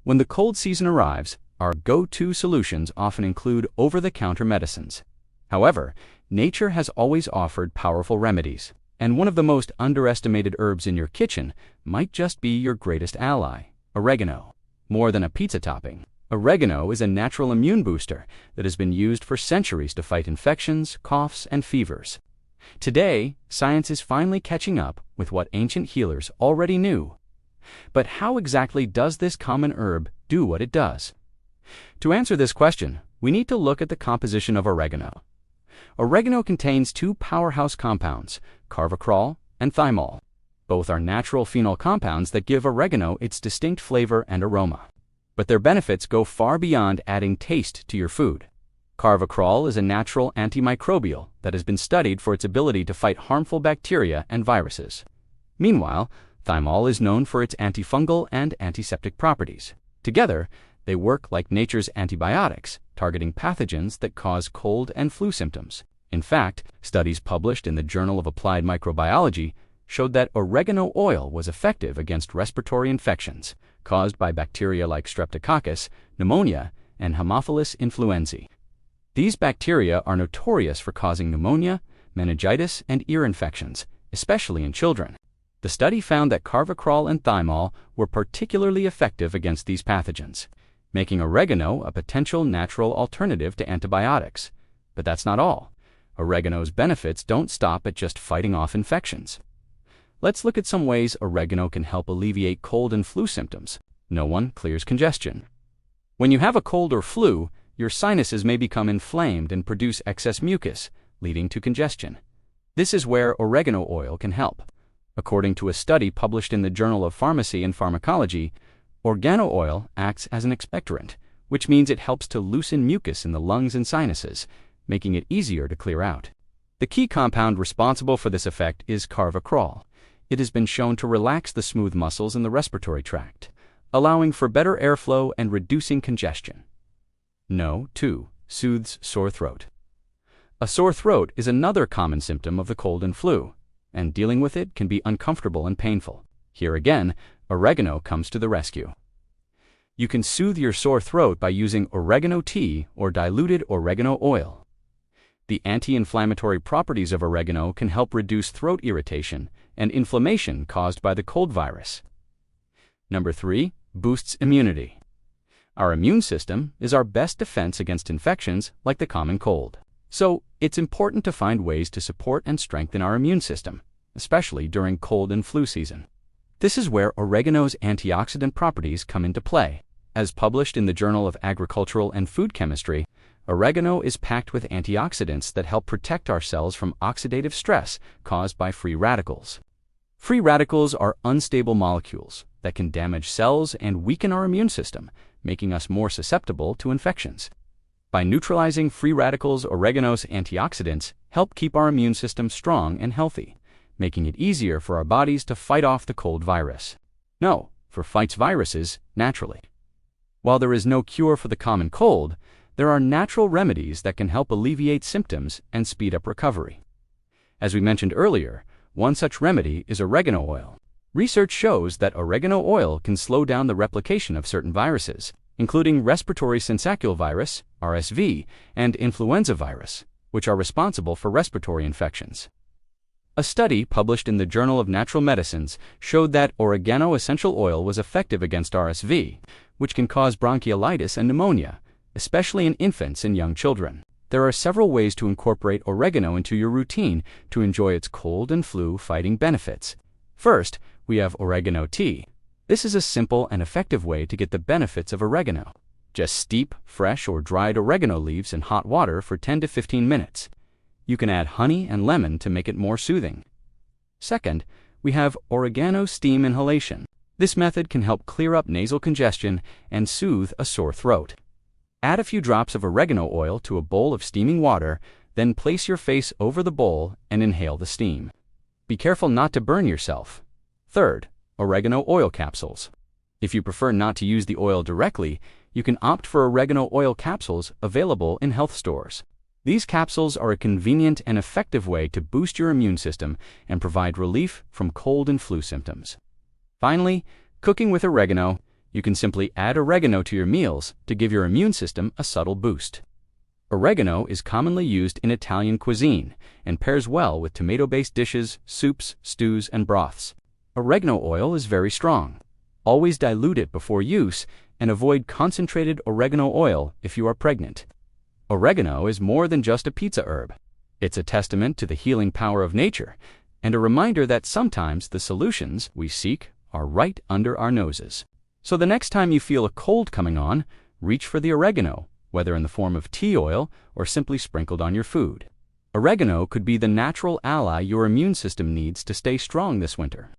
When the cold season arrives, our go-to solutions often include over-the-counter medicines. However, nature has always offered powerful remedies, and one of the most underestimated herbs in your kitchen might just be your greatest ally: oregano. More than a pizza topping, oregano is a natural immune booster that has been used for centuries to fight infections, coughs, and fevers. Today, science is finally catching up with what ancient healers already knew. But how exactly does this common herb do what it does? To answer this question, we need to look at the composition of oregano. Oregano contains two powerhouse compounds, carvacrol and thymol. Both are natural phenol compounds that give oregano its distinct flavor and aroma. But their benefits go far beyond adding taste to your food. Carvacrol is a natural antimicrobial that has been studied for its ability to fight harmful bacteria and viruses. Meanwhile, thymol is known for its antifungal and antiseptic properties. Together, they work like nature's antibiotics, targeting pathogens that cause cold and flu symptoms. In fact, studies published in the Journal of Applied Microbiology showed that oregano oil was effective against respiratory infections caused by bacteria like Streptococcus, pneumonia, and Haemophilus influenzae. These bacteria are notorious for causing pneumonia, meningitis, and ear infections, especially in children. The study found that carvacrol and thymol were particularly effective against these pathogens, making oregano a potential natural alternative to antibiotics. But that's not all. Oregano's benefits don't stop at just fighting off infections. Let's look at some ways oregano can help alleviate cold and flu symptoms. No one clears congestion. When you have a cold or flu, your sinuses may become inflamed and produce excess mucus, leading to congestion. This is where oregano oil can help. According to a study published in the Journal of Pharmacy and Pharmacology, oregano oil acts as an expectorant, which means it helps to loosen mucus in the lungs and sinuses, making it easier to clear out. The key compound responsible for this effect is carvacrol. It has been shown to relax the smooth muscles in the respiratory tract, allowing for better airflow and reducing congestion. No, 2. Soothes sore throat. A sore throat is another common symptom of the cold and flu, and dealing with it can be uncomfortable and painful. Here again, oregano comes to the rescue. You can soothe your sore throat by using oregano tea or diluted oregano oil. The anti-inflammatory properties of oregano can help reduce throat irritation and inflammation caused by the cold virus. Number 3. Boosts immunity. Our immune system is our best defense against infections like the common cold. So, it's important to find ways to support and strengthen our immune system, especially during cold and flu season. This is where oregano's antioxidant properties come into play. As published in the Journal of Agricultural and Food Chemistry, oregano is packed with antioxidants that help protect our cells from oxidative stress caused by free radicals. Free radicals are unstable molecules that can damage cells and weaken our immune system, making us more susceptible to infections. By neutralizing free radicals, oregano's antioxidants help keep our immune system strong and healthy, making it easier for our bodies to fight off the cold virus. No, for fights viruses naturally. While there is no cure for the common cold, there are natural remedies that can help alleviate symptoms and speed up recovery. As we mentioned earlier, one such remedy is oregano oil. Research shows that oregano oil can slow down the replication of certain viruses, including respiratory syncytial virus, RSV, and influenza virus, which are responsible for respiratory infections. A study published in the Journal of Natural Medicines showed that oregano essential oil was effective against RSV, which can cause bronchiolitis and pneumonia, especially in infants and young children. There are several ways to incorporate oregano into your routine to enjoy its cold and flu fighting benefits. First, we have oregano tea. This is a simple and effective way to get the benefits of oregano. Just steep fresh or dried oregano leaves in hot water for 10 to 15 minutes. You can add honey and lemon to make it more soothing. Second, we have oregano steam inhalation. This method can help clear up nasal congestion and soothe a sore throat. Add a few drops of oregano oil to a bowl of steaming water, then place your face over the bowl and inhale the steam. Be careful not to burn yourself. Third, oregano oil capsules. If you prefer not to use the oil directly, you can opt for oregano oil capsules available in health stores. These capsules are a convenient and effective way to boost your immune system and provide relief from cold and flu symptoms. Finally, cooking with oregano, You can simply add oregano to your meals to give your immune system a subtle boost. Oregano is commonly used in Italian cuisine and pairs well with tomato-based dishes, soups, stews, and broths. Oregano oil is very strong. Always dilute it before use and avoid concentrated oregano oil if you are pregnant. Oregano is more than just a pizza herb. It's a testament to the healing power of nature and a reminder that sometimes the solutions we seek are right under our noses. So the next time you feel a cold coming on, reach for the oregano, whether in the form of tea oil or simply sprinkled on your food. Oregano could be the natural ally your immune system needs to stay strong this winter.